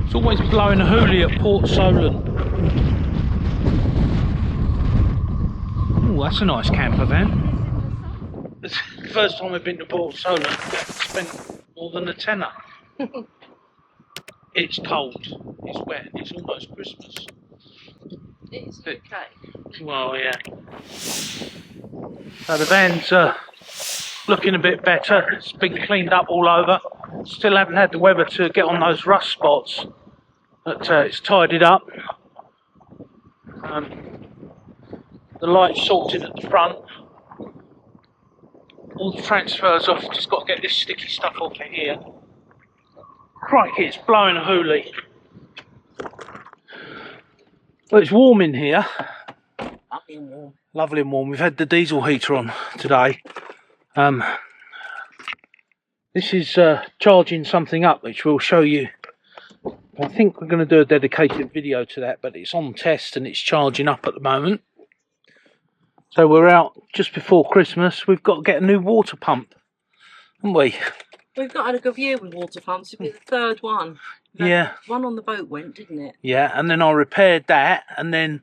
It's always blowing a hoolie at Port Solent. Oh, that's a nice camper van. It's the first time I've been to Port Solent. I've spent more than a tenner. It's cold, it's wet, it's almost Christmas. It's okay. Well, yeah. So the van's looking a bit better. It's been cleaned up all over. Still haven't had the weather to get on those rust spots, but it's tidied up. The light's sorted at the front. All the transfers off. Just got to get this sticky stuff off of here. Crikey, it's blowing a hoolie. Well, it's warm in here. Lovely and warm. Lovely and warm. We've had the diesel heater on today. This is charging something up, which we'll show you. I think we're going to do a dedicated video to that, but it's on test and it's charging up at the moment. So we're out just before Christmas. We've got to get a new water pump, haven't we? We've not had a good year with water pumps. It'll be the third one. Yeah. One on the boat went, didn't it? Yeah, and then I repaired that, and then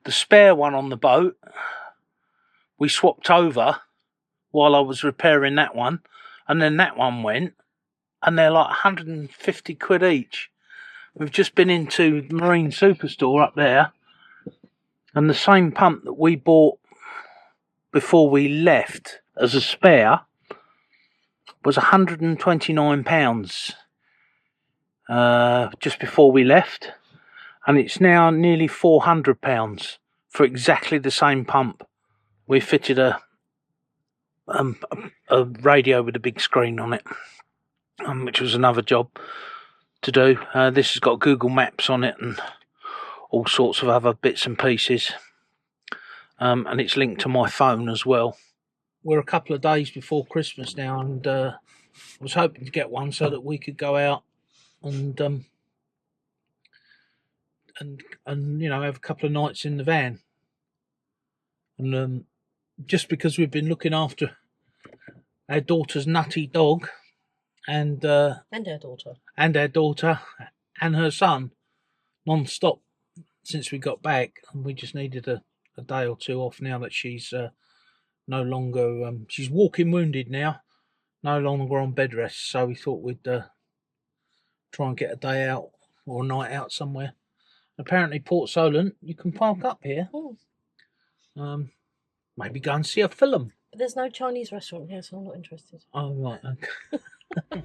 the spare one on the boat, we swapped over while I was repairing that one, and then that one went, and they're like 150 quid each. We've just been into the Marine Superstore up there, and the same pump that we bought before we left as a spare was £129 just before we left, and it's now nearly £400 for exactly the same pump. We fitted a radio with a big screen on it, which was another job to do. This has got Google Maps on it and all sorts of other bits and pieces, and it's linked to my phone as well. We're a couple of days before Christmas now, and I was hoping to get one so that we could go out and you know, have a couple of nights in the van. And just because we've been looking after our daughter's nutty dog and our daughter and her son non-stop since we got back, and we just needed a day or two off now that she's no longer she's walking wounded now, no longer on bed rest. So we thought we'd try and get a day out or a night out somewhere. Apparently Port Solent, you can park up here. Maybe go and see a film. But there's no Chinese restaurant here, so I'm not interested. Oh, right, okay.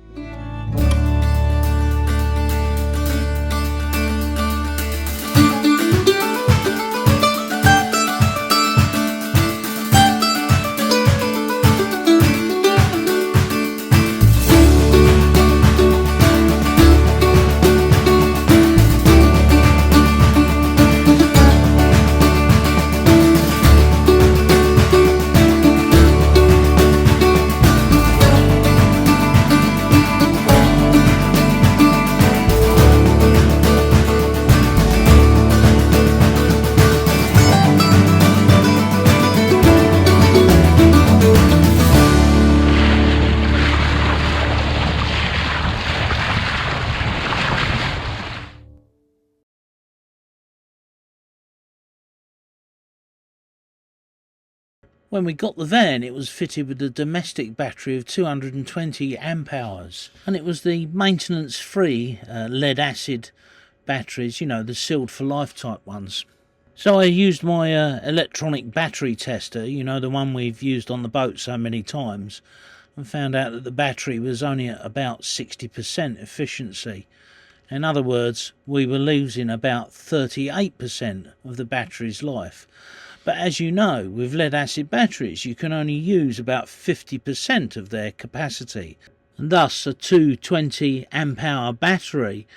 When we got the van, it was fitted with a domestic battery of 220 amp hours, and it was the maintenance-free lead acid batteries, you know, the sealed for life type ones. So I used my electronic battery tester, you know, the one we've used on the boat so many times, and found out that the battery was only at about 60% efficiency. In other words, we were losing about 38% of the battery's life. But as you know, with lead acid batteries, you can only use about 50% of their capacity. And thus, a 220 amp hour battery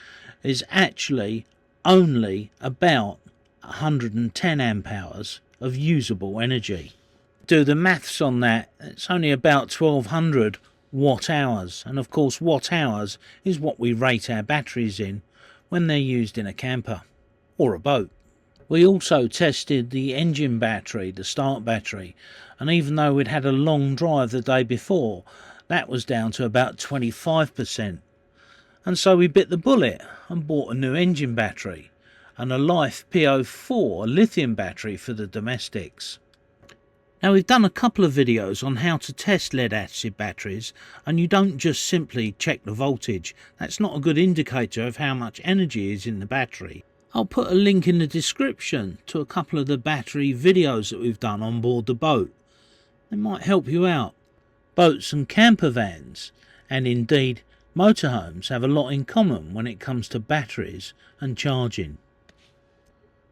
is actually only about 110 amp hours of usable energy. Do the maths on that, it's only about 1200 watt hours. And of course, watt hours is what we rate our batteries in when they're used in a camper or a boat. We also tested the engine battery, the start battery, and even though we'd had a long drive the day before, that was down to about 25%. And so we bit the bullet and bought a new engine battery and a Life P04 lithium battery for the domestics. Now, we've done a couple of videos on how to test lead acid batteries, and you don't just simply check the voltage. That's not a good indicator of how much energy is in the battery. I'll put a link in the description to a couple of the battery videos that we've done on board the boat. They might help you out. Boats and camper vans, and indeed motorhomes, have a lot in common when it comes to batteries and charging.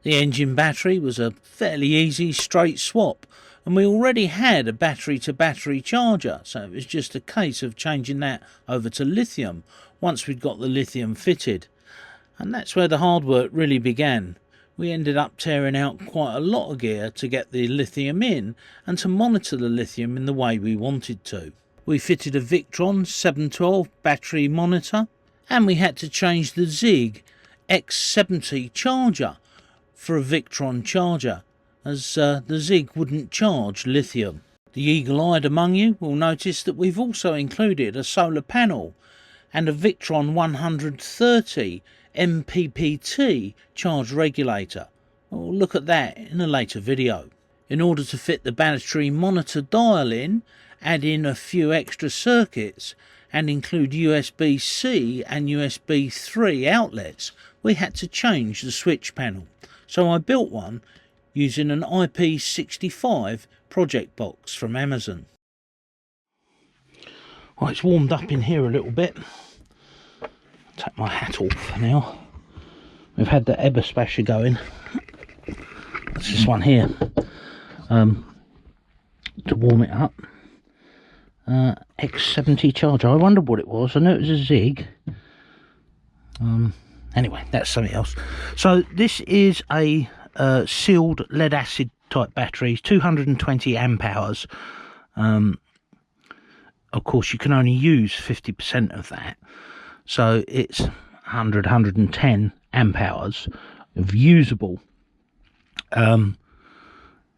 The engine battery was a fairly easy straight swap, and we already had a battery to battery charger, so it was just a case of changing that over to lithium once we'd got the lithium fitted. And that's where the hard work really began. We ended up tearing out quite a lot of gear to get the lithium in and to monitor the lithium in the way we wanted to. We fitted a Victron 712 battery monitor, and we had to change the Cid X70 charger for a Victron charger, as the Cid wouldn't charge lithium. The eagle-eyed among you will notice that we've also included a solar panel and a Victron 130 MPPT charge regulator. We'll look at that in a later video. In order to fit the battery monitor dial in, add in a few extra circuits and include USB-C and USB 3 outlets, we had to change the switch panel. So I built one using an IP65 project box from Amazon. Well, it's warmed up in here a little bit. Take my hat off now. We've had the Ebba Spasher going. That's this one here. To warm it up. X70 charger. I wondered what it was. I knew it was a Cid. Anyway, that's something else. So this is a sealed lead acid type battery, 220 amp hours. Of course, you can only use 50% of that. So it's 110 amp hours of usable,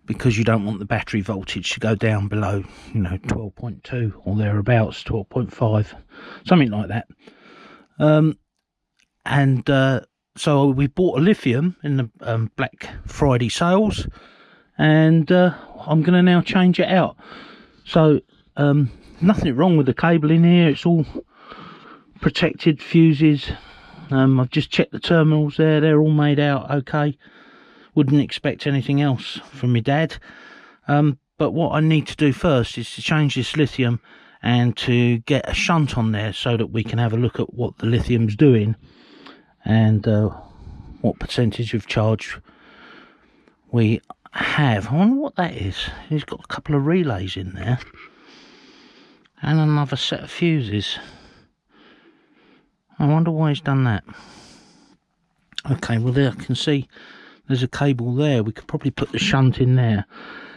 because you don't want the battery voltage to go down below, 12.2 or thereabouts, 12.5, something like that. So we bought a lithium in the Black Friday sales, and I'm going to now change it out. So nothing wrong with the cable in here, it's all protected, fuses. I've just checked the terminals there, they're all made out okay. Wouldn't expect anything else from my dad. But what I need to do first is to change this lithium and to get a shunt on there so that we can have a look at what the lithium's doing and what percentage of charge we have. I wonder what that is. He's got a couple of relays in there and another set of fuses. I wonder why he's done that. Okay, well there I can see there's a cable there. We could probably put the shunt in there.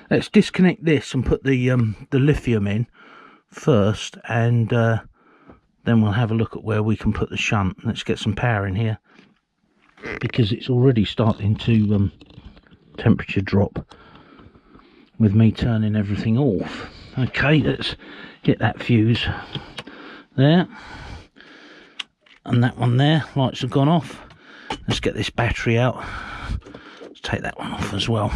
Let's disconnect this and put the lithium in first, and then we'll have a look at where we can put the shunt. Let's get some power in here, because it's already starting to temperature drop with me turning everything off. Okay, let's get that fuse there. And that one there, lights have gone off. Let's get this battery out. Let's take that one off as well.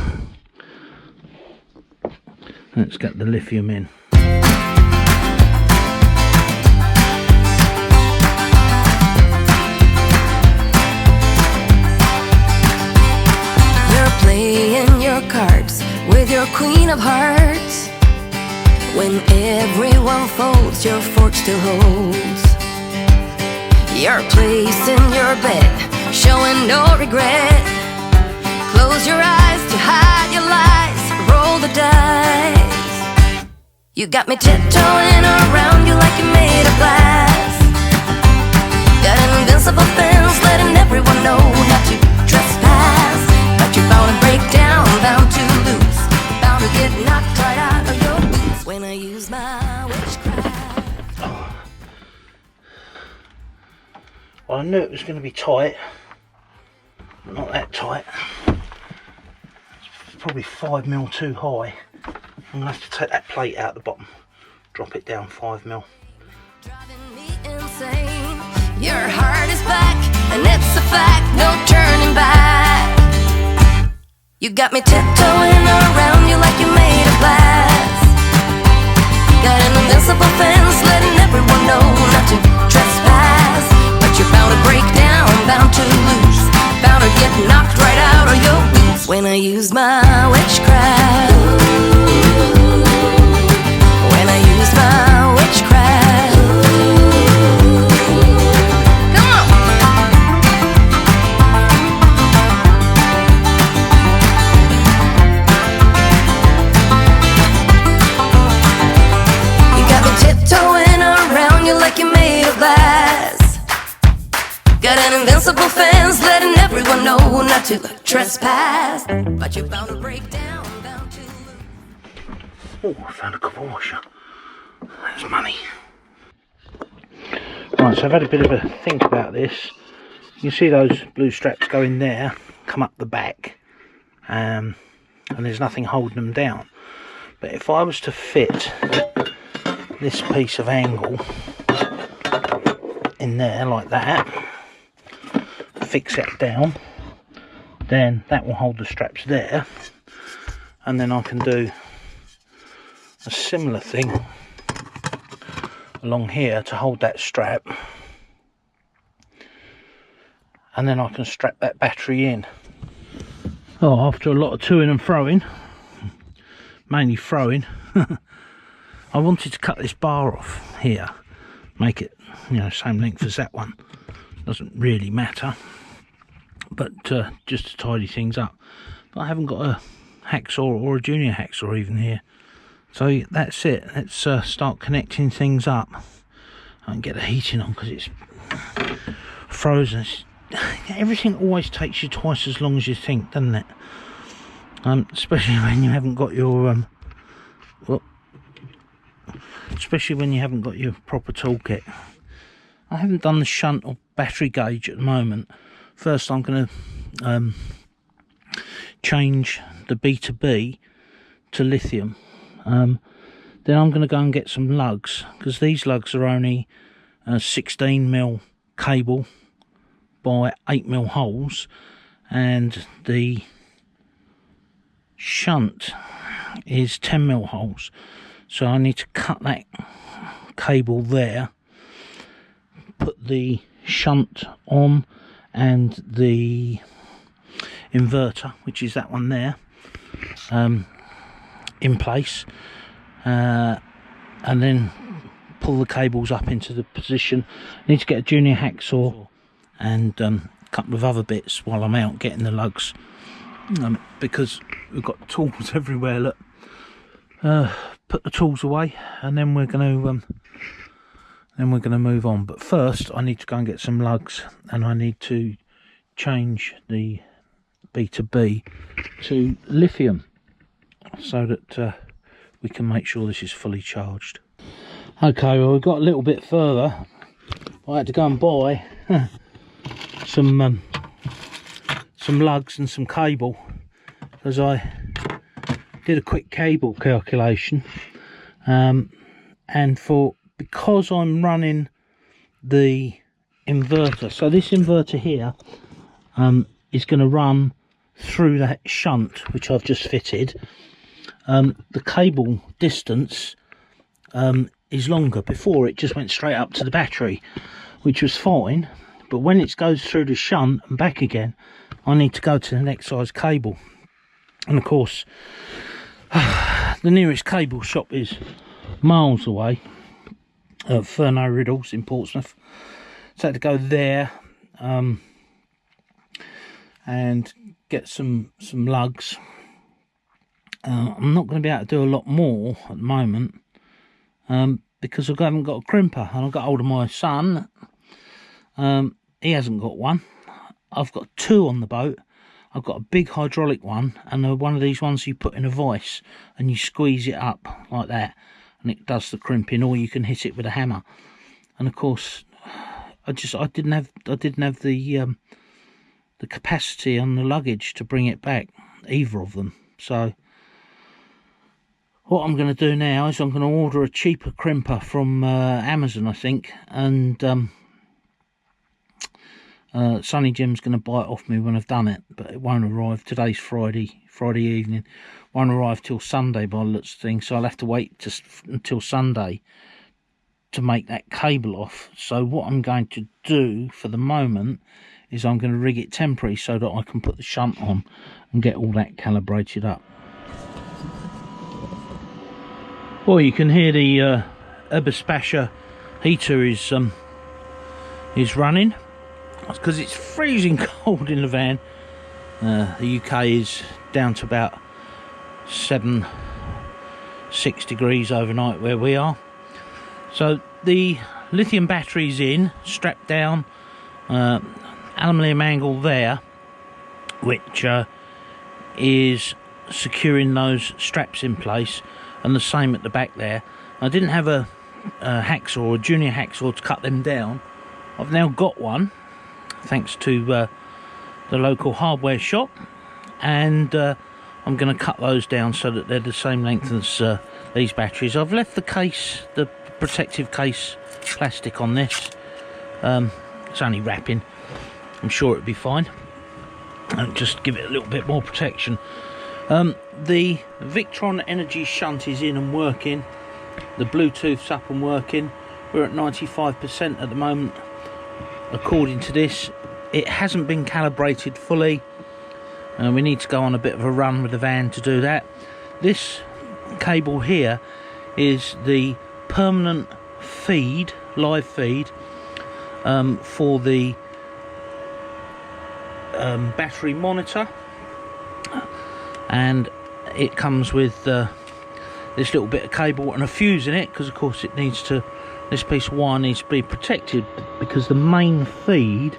Let's get the lithium in. You're playing your cards with your queen of hearts. When everyone folds, your fork still holds. Your place in your bed, showing no regret. Close your eyes to hide your lies, roll the dice. You got me tiptoeing around you like you're made of glass. Got an invincible fence, letting everyone know not to trespass. But you're bound to break down, bound to lose, bound to get knocked right out of your boots when I use my witchcraft. Well, I knew it was going to be tight. Not that tight. It's probably 5mm too high. I'm going to have to take that plate out the bottom, drop it down 5mm. Driving me insane. Your heart is back, and it's a fact, no turning back. You got me tiptoeing around you like you made of glass. Got an invincible fence letting everyone know not to trespass. But you're bound to break down, bound to lose, bound to get knocked right out of your boots when I use my witchcraft. When I use my witchcraft. Come on. You got me tiptoeing around you like you're made of glass. Got an invincible fence letting everyone know not to trespass. But you're bound to break down, bound to lose. Oh, I found a copper washer. That's money. Right, so I've had a bit of a think about this. You see those blue straps go in there, come up the back, and there's nothing holding them down. But if I was to fit this piece of angle in there like that, fix it down, then that will hold the straps there, and then I can do a similar thing along here to hold that strap, and then I can strap that battery in. Oh, after a lot of toing and froing, mainly throwing, I wanted to cut this bar off here, make it, you know, same length as that one. Doesn't really matter, but just to tidy things up. But I haven't got a hacksaw or a junior hacksaw even here. So that's it. Let's start connecting things up. I can get the heating on because it's frozen. Everything always takes you twice as long as you think, doesn't it? Especially when you haven't got your especially when you haven't got your proper toolkit. I haven't done the shunt or battery gauge at the moment. First I'm going to change the B2B to lithium. Then I'm going to go and get some lugs, because these lugs are only 16mm cable by 8mm holes, and the shunt is 10mm holes. So I need to cut that cable there, put the shunt on and the inverter, which is that one there, in place, and then pull the cables up into the position. I need to get a junior hacksaw and a couple of other bits while I'm out getting the lugs, because we've got tools everywhere. Look, put the tools away, and then we're going to move on. But first I need to go and get some lugs, and I need to change the B2B to lithium so that we can make sure this is fully charged. Okay, well, we've got a little bit further. I had to go and buy some lugs and some cable, because I did a quick cable calculation, and because I'm running the inverter, so this inverter here is going to run through that shunt which I've just fitted. The cable distance is longer. Before it just went straight up to the battery, which was fine, but when it goes through the shunt and back again, I need to go to the next size cable. And of course the nearest cable shop is miles away, Furno Riddles in Portsmouth, so I had to go there and get some lugs. I'm not going to be able to do a lot more at the moment, because I haven't got a crimper, and I got hold of my son. He hasn't got one. I've got two on the boat. I've got a big hydraulic one, and one of these ones you put in a vice and you squeeze it up like that and it does the crimping, or you can hit it with a hammer. And of course I didn't have the capacity on the luggage to bring it back, either of them. So what I'm going to do now is I'm going to order a cheaper crimper from Amazon, I think, and Sonny Jim's going to buy it off me when I've done it, but it won't arrive. Today's Friday evening. Won't arrive till Sunday by the looks of things, so I'll have to wait just until Sunday to make that cable off. So what I'm going to do for the moment is I'm going to rig it temporary so that I can put the shunt on and get all that calibrated up. Well, you can hear the Impavidus heater is running. That's because it's freezing cold in the van. The UK is down to about 6 degrees overnight where we are. So the lithium battery's in, strapped down, aluminium angle there, which is securing those straps in place, and the same at the back there. I didn't have a hacksaw or a junior hacksaw to cut them down. I've now got one, thanks to the local hardware shop, and I'm going to cut those down so that they're the same length as these batteries. I've left the case, the protective case plastic on this. It's only wrapping. I'm sure it'll be fine. And just give it a little bit more protection. The Victron energy shunt is in and working. The Bluetooth's up and working. We're at 95% at the moment. According to this, it hasn't been calibrated fully. We need to go on a bit of a run with the van to do that. This cable here is the permanent feed, live feed, for the battery monitor, and it comes with this little bit of cable and a fuse in it, because of course it needs to, this piece of wire needs to be protected, because the main feed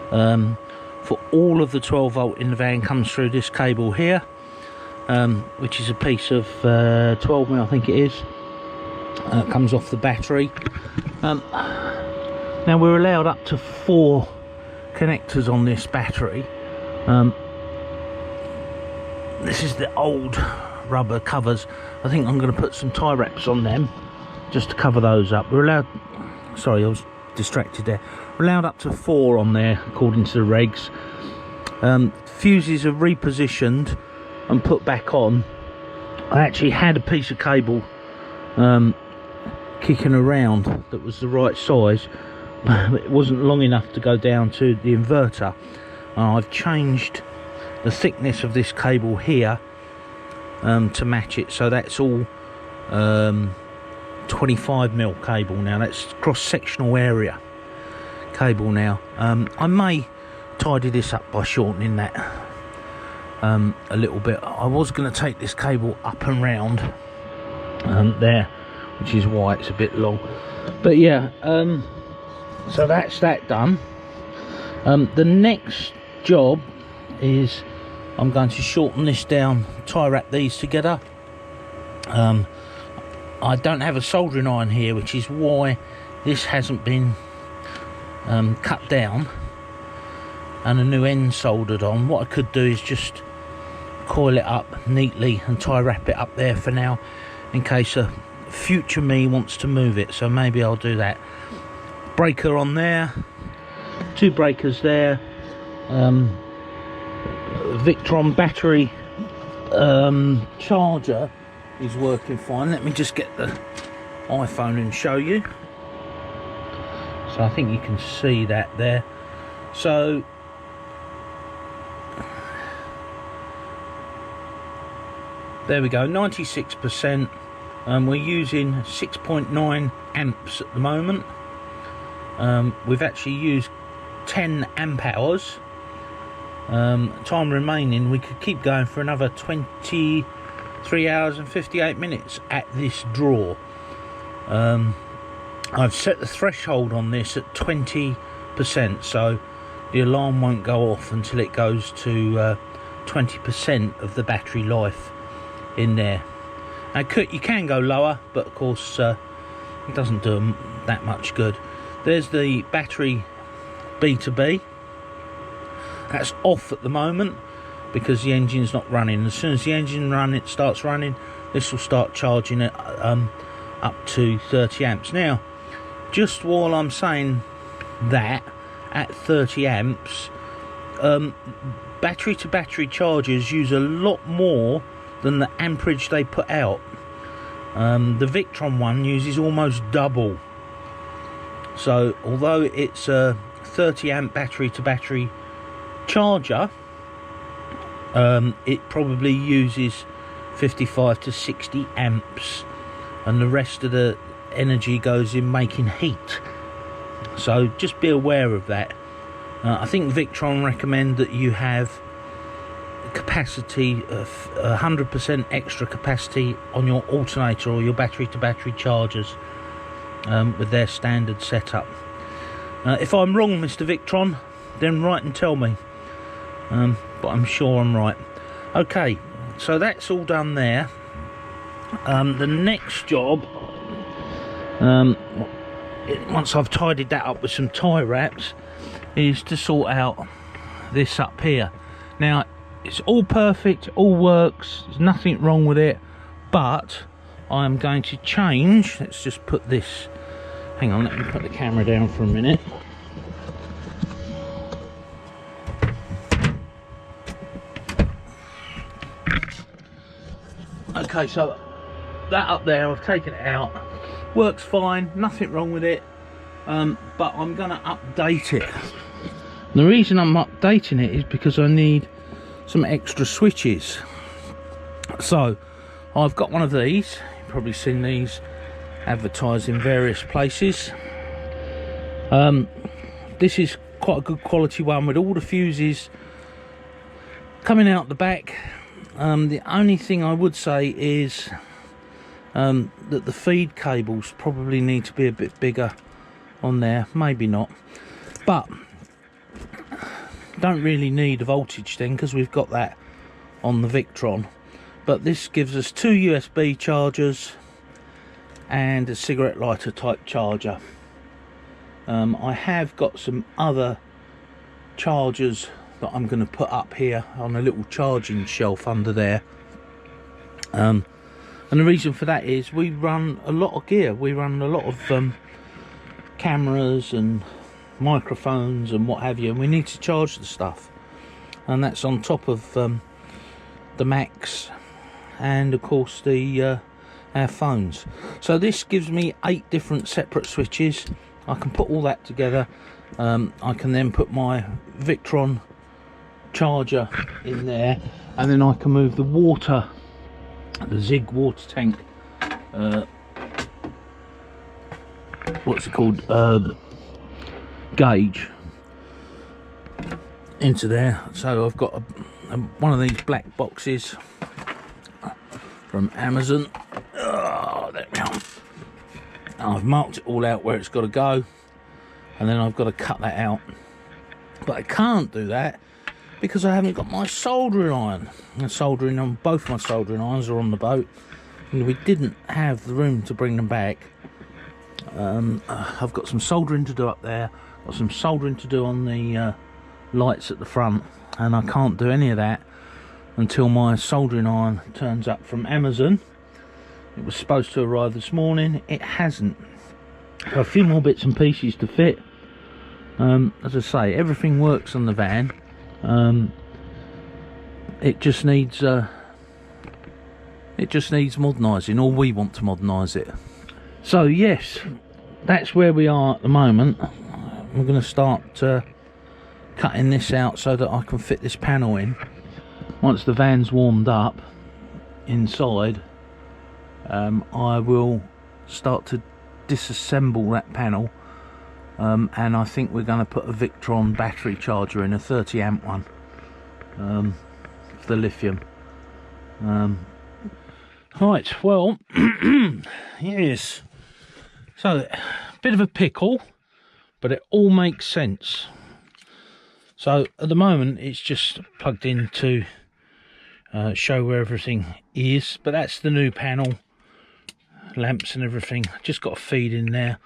for all of the 12 volt in the van comes through this cable here, which is a piece of 12mm, I think it is. Comes off the battery. Now we're allowed up to 4 connectors on this battery. This is the old rubber covers. I think I'm going to put some tie wraps on them just to cover those up. We're allowed, sorry, I was distracted there. We're allowed up to 4 on there according to the regs. Fuses are repositioned and put back on. I actually had a piece of cable kicking around that was the right size, but it wasn't long enough to go down to the inverter. I've changed the thickness of this cable here to match it, so that's all 25mm cable now. That's cross-sectional area cable now. I may tidy this up by shortening that a little bit. I was going to take this cable up and round there, which is why it's a bit long, but yeah, so that's that done. The next job is I'm going to shorten this down, tie wrap these together. I don't have a soldering iron here, which is why this hasn't been cut down and a new end soldered on. What I could do is just coil it up neatly and tie wrap it up there for now, in case a future me wants to move it, so maybe I'll do that. Breaker on there, 2 breakers there, Victron battery charger is working fine. Let me just get the iPhone and show you. So I think you can see that there. So there we go, 96%. We're using 6.9 amps at the moment. We've actually used 10 amp hours. Time remaining, we could keep going for another 23 hours and 58 minutes at this draw. I've set the threshold on this at 20%, so the alarm won't go off until it goes to 20% of the battery life in there. Now you can go lower, but of course it doesn't do them that much good. There's the battery B2B. That's off at the moment because the engine's not running. As soon as the engine starts running, this will start charging it up to 30 amps. Now, just while I'm saying that, at 30 amps. Battery to battery chargers use a lot more than the amperage they put out. The Victron one uses almost double. So although it's a 30 amp battery to battery charger, it probably uses 55 to 60 amps, and the rest of the energy goes in making heat. So just be aware of that. I think Victron recommend that you have capacity of 100% extra capacity on your alternator or your battery to battery chargers with their standard setup. If I'm wrong, Mr. Victron, then write and tell me, but I'm sure I'm right. Okay, so that's all done there. The next job, once I've tidied that up with some tie wraps, is to sort out this up here. Now it's all perfect, all works, there's nothing wrong with it, but I'm going to change. Let's just put this, hang on, let me put the camera down for a minute. Okay, so that up there, I've taken it out, works fine, nothing wrong with it, but I'm going to update it. And the reason I'm updating it is because I need some extra switches. So I've got one of these, you've probably seen these advertised in various places. This is quite a good quality one with all the fuses coming out the back. The only thing I would say is that the feed cables probably need to be a bit bigger on there, maybe not, but don't really need a voltage thing because we've got that on the Victron. But this gives us 2 USB chargers and a cigarette lighter type charger. I have got some other chargers that I'm going to put up here on a little charging shelf under there, and the reason for that is we run a lot of gear. We run a lot of cameras and microphones and what have you, and we need to charge the stuff, and that's on top of the Macs and of course the our phones. So this gives me 8 different separate switches. I can put all that together. I can then put my Victron charger in there, and then I can move the water, the Zig water tank, what's it called, gauge, into there. So I've got one of these black boxes from Amazon. Oh, there we are. I've marked it all out where it's got to go, and then I've got to cut that out, but I can't do that because I haven't got my soldering iron. Both my soldering irons are on the boat, and we didn't have the room to bring them back. I've got some soldering to do up there, got some soldering to do on the lights at the front, and I can't do any of that until my soldering iron turns up from Amazon. It was supposed to arrive this morning, it hasn't. So a few more bits and pieces to fit. As I say, everything works on the van. It just needs modernising, or we want to modernise it. So yes, that's where we are at the moment. We're going to start cutting this out so that I can fit this panel in. Once the van's warmed up inside, I will start to disassemble that panel, and I think we're going to put a Victron battery charger in, a 30 amp one, for the lithium. Right, well, yes, so bit of a pickle, but it all makes sense. So at the moment it's just plugged in to show where everything is, but that's the new panel, lamps and everything. Just got a feed in there.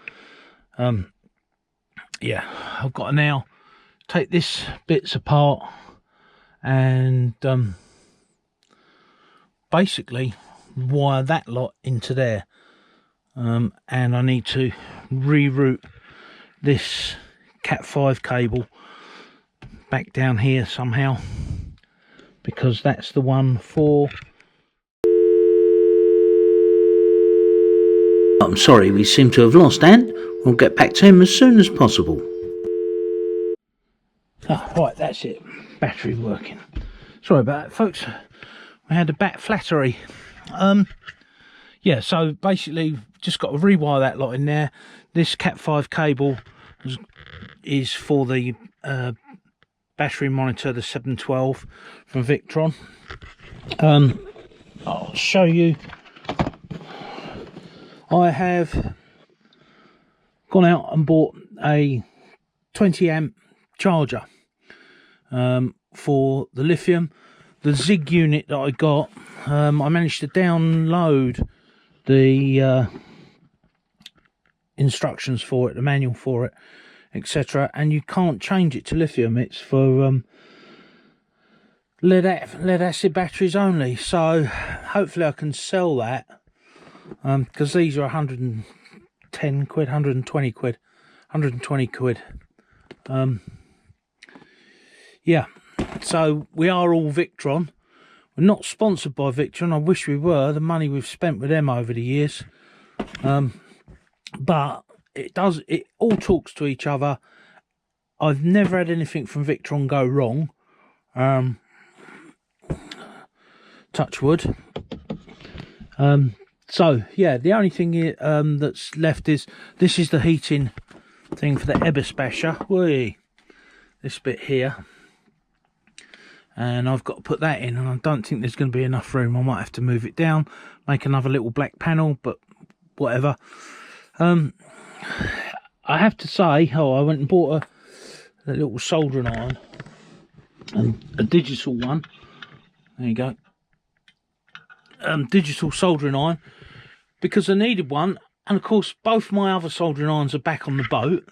Yeah, I've got to now take this bits apart and basically wire that lot into there, and I need to reroute this Cat 5 cable back down here somehow, because that's the one for... I'm sorry, we seem to have lost Ant. We'll get back to him as soon as possible. Ah, right, that's it. Battery working. Sorry about that, folks. We had a bat flattery. Yeah, so basically just got to rewire that lot in there. This Cat 5 cable is for the battery monitor, the 712 from Victron. I'll show you. I have gone out and bought a 20 amp charger for the Lithium. The Zig unit that I got, I managed to download the instructions for it, the manual for it, etc., and you can't change it to Lithium. It's for lead acid batteries only. So hopefully I can sell that, because these are 110 quid, 120 quid, 120 quid. Yeah, so we are all Victron. We're not sponsored by Victron. I wish we were. The money we've spent with them over the years, but it all talks to each other. I've never had anything from Victron go wrong. Touch wood. So yeah, the only thing that's left is this is the heating thing for the Ebis basher. Whee! This bit here, and I've got to put that in, and I don't think there's going to be enough room. I might have to move it down, make another little black panel, but whatever. I have to say, I went and bought a little soldering iron, and a digital one. There you go. Digital soldering iron, because I needed one, and of course both my other soldering irons are back on the boat.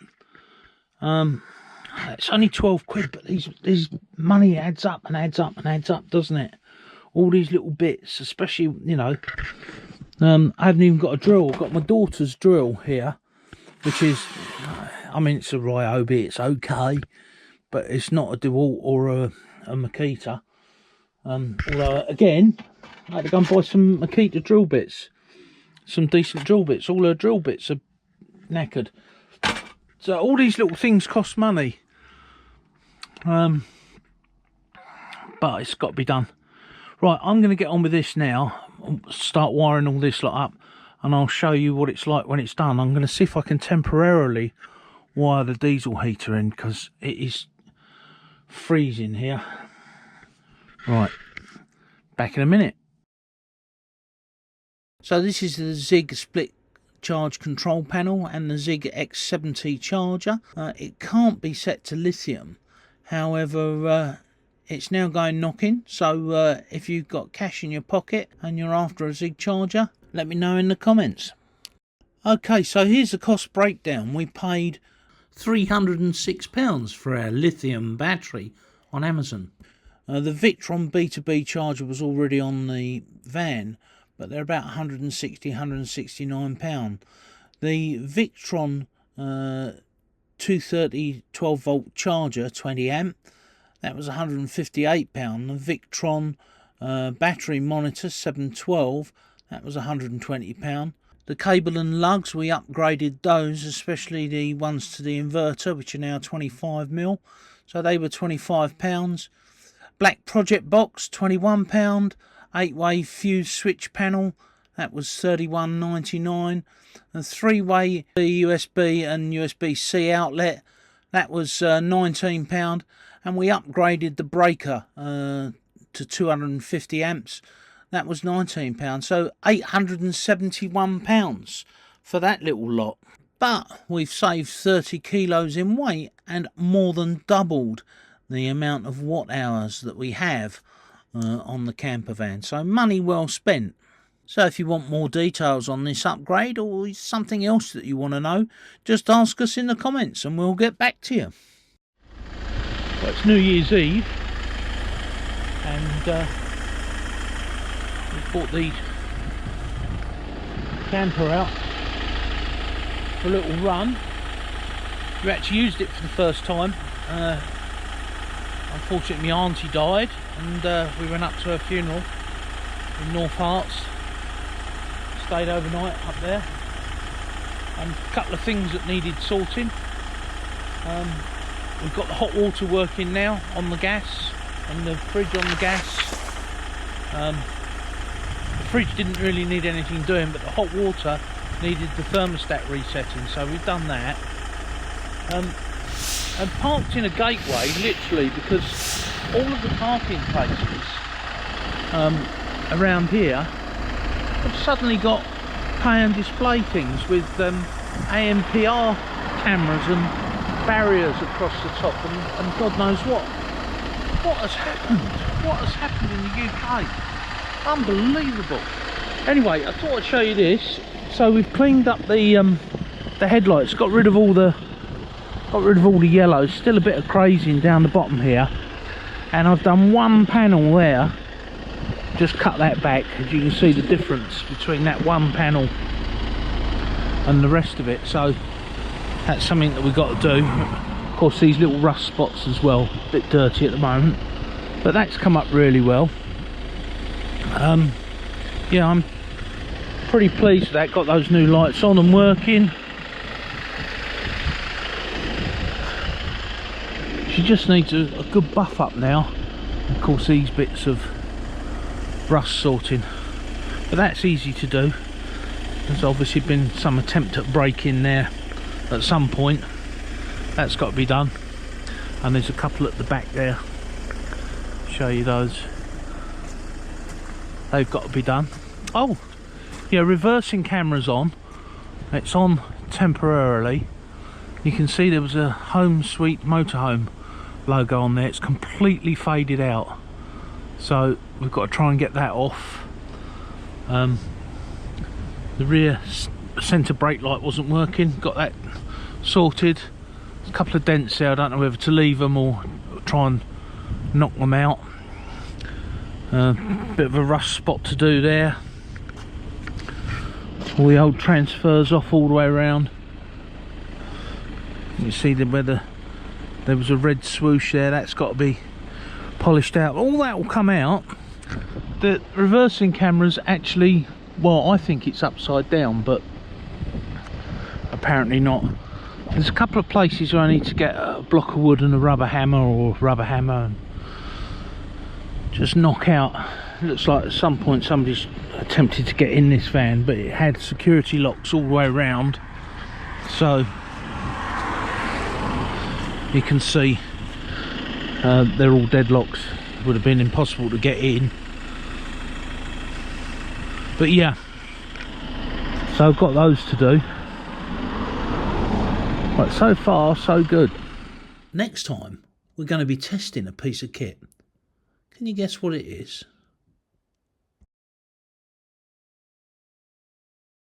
It's only 12 quid, but these money adds up and adds up and adds up, doesn't it? All these little bits, especially, you know, I haven't even got a drill. I've got my daughter's drill here, which is, I mean, it's a Ryobi, it's okay, but it's not a DeWalt or a Makita. Although, again, I had to go and buy some Makita drill bits, some decent drill bits. All her drill bits are knackered. So all these little things cost money, but it's got to be done. Right, I'm going to get on with this now, start wiring all this lot up, and I'll show you what it's like when it's done. I'm going to see if I can temporarily wire the diesel heater in, because it is freezing here. Right, back in a minute. So this is the Zig split charge control panel and the Cid XX charger. It can't be set to lithium, however it's now going knocking, so if you've got cash in your pocket and you're after a Zig charger, let me know in the comments. Okay, so here's the cost breakdown. We paid £306 for our lithium battery on Amazon. The Victron B2B charger was already on the van, but they're about £160, £169. The Victron 230 12 volt charger, 20 amp, that was £158. The Victron battery monitor 712, that was £120. The cable and lugs, we upgraded those, especially the ones to the inverter, which are now 25mm, so they were £25. Black project box, £21. 8-way fuse switch panel, that was £31.99. The 3-way USB and USB-C outlet, that was £19. And we upgraded the breaker to 250 amps, that was £19. So £871 for that little lot. But we've saved 30 kilos in weight and more than doubled the amount of watt hours that we have on the camper van, so money well spent. So if you want more details on this upgrade or something else that you want to know, just ask us in the comments and we'll get back to you. Well, it's New Year's Eve, and we brought the camper out for a little run. we actually used it for the first time. Unfortunately my auntie died, and we went up to her funeral in North Harts, stayed overnight up there, and a couple of things that needed sorting. We've got the hot water working now on the gas, and the fridge on the gas. The fridge didn't really need anything doing, but the hot water needed the thermostat resetting, so we've done that. And parked in a gateway, literally, because all of the parking places around here have suddenly got pay and display things with ANPR cameras and barriers across the top, and God knows what. What has happened? What has happened in the UK? Unbelievable. Anyway, I thought I'd show you this. So we've cleaned up the headlights, got rid of all the yellows, still a bit of crazing down the bottom here, and I've done one panel there, just cut that back, as you can see the difference between that one panel and the rest of it. So that's something that we've got to do. Of course, these little rust spots as well, a bit dirty at the moment, but that's come up really well. Yeah, I'm pretty pleased with that. Got those new lights on and working. She just needs a good buff up now. Of course, these bits of rust sorting, but that's easy to do. There's obviously been some attempt at break-in there at some point. That's got to be done, and there's a couple at the back there. Show you those. They've got to be done. Oh yeah, reversing camera's on. It's on temporarily. You can see there was a Home Sweet Motorhome logo on there. It's completely faded out, so we've got to try and get that off. The rear centre brake light wasn't working, got that sorted. A couple of dents there, I don't know whether to leave them or try and knock them out. Bit of a rust spot to do there. All the old transfers off all the way around. You see where there was a red swoosh there, that's got to be polished out. All that will come out. The reversing camera's actually, well, I think it's upside down, but apparently not. There's a couple of places where I need to get a block of wood and a rubber hammer, and just knock out. It looks like at some point somebody's attempted to get in this van, but it had security locks all the way around, so you can see they're all deadlocks. Would have been impossible to get in. But yeah, so I've got those to do. But so far so good. Next time we're going to be testing a piece of kit. Can you guess what it is?